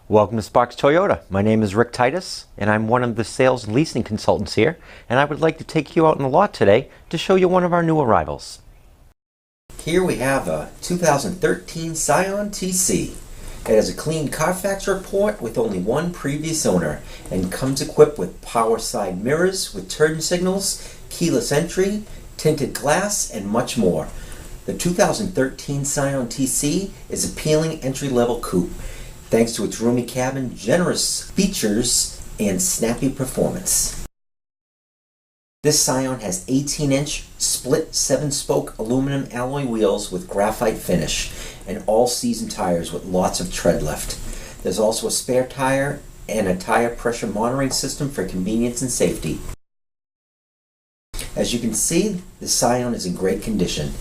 Welcome to Sparks Toyota. My name is Rick Titus, and I'm one of the sales and leasing consultants here, and I would like to take you out in the lot today to show you one of our new arrivals. Here we have a 2013 Scion TC. It has a clean Carfax report with only one previous owner and comes equipped with power side mirrors with turn signals, keyless entry, tinted glass, and much more. The 2013 Scion TC is appealing entry-level coupe, thanks to its roomy cabin, generous features, and snappy performance. This Scion has 18-inch split 7-spoke aluminum alloy wheels with graphite finish and all-season tires with lots of tread left. There's also a spare tire and a tire pressure monitoring system for convenience and safety. As you can see, the Scion is in great condition.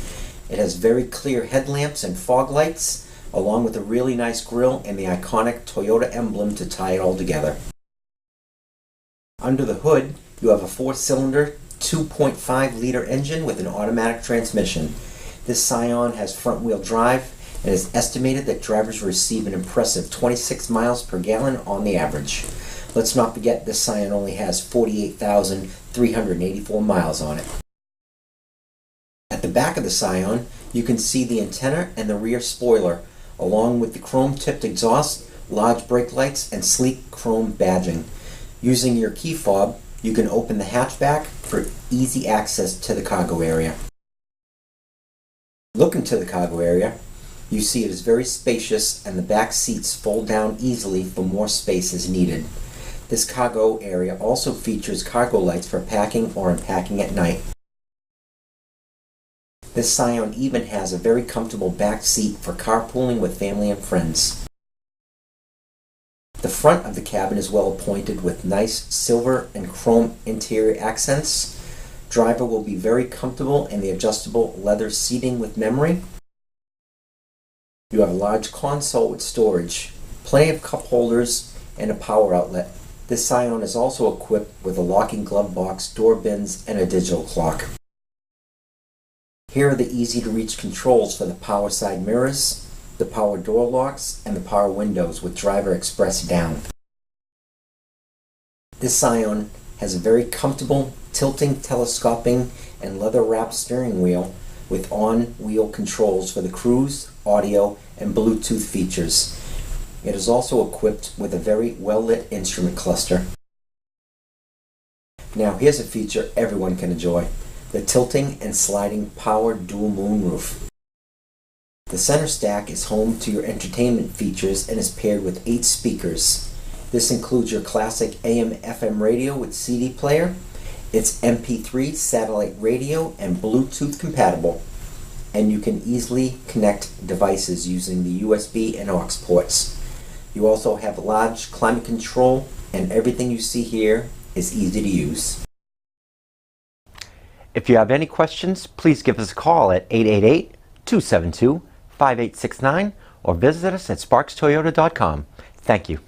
It has very clear headlamps and fog lights, along with a really nice grille and the iconic Toyota emblem to tie it all together. Under the hood, you have a 4-cylinder, 2.5-liter engine with an automatic transmission. This Scion has front-wheel drive and is estimated that drivers receive an impressive 26 miles per gallon on the average. Let's not forget this Scion only has 48,384 miles on it. At the back of the Scion, you can see the antenna and the rear spoiler, along with the chrome-tipped exhaust, large brake lights, and sleek chrome badging. Using your key fob, you can open the hatchback for easy access to the cargo area. Looking to the cargo area, you see it is very spacious and the back seats fold down easily for more space as needed. This cargo area also features cargo lights for packing or unpacking at night. This Scion even has a very comfortable back seat for carpooling with family and friends. The front of the cabin is well appointed with nice silver and chrome interior accents. Driver will be very comfortable in the adjustable leather seating with memory. You have a large console with storage, plenty of cup holders, and a power outlet. This Scion is also equipped with a locking glove box, door bins, and a digital clock. Here are the easy-to-reach controls for the power side mirrors, the power door locks, and the power windows with driver express down. This Scion has a very comfortable tilting, telescoping, and leather-wrapped steering wheel with on-wheel controls for the cruise, audio, and Bluetooth features. It is also equipped with a very well-lit instrument cluster. Now here's a feature everyone can enjoy: the tilting and sliding power dual moonroof. The center stack is home to your entertainment features and is paired with 8 speakers. This includes your classic AM/FM radio with CD player. It's MP3 satellite radio and Bluetooth compatible, and you can easily connect devices using the USB and aux ports. You also have large climate control, and everything you see here is easy to use. If you have any questions, please give us a call at 888-272-5869 or visit us at sparkstoyota.com. Thank you.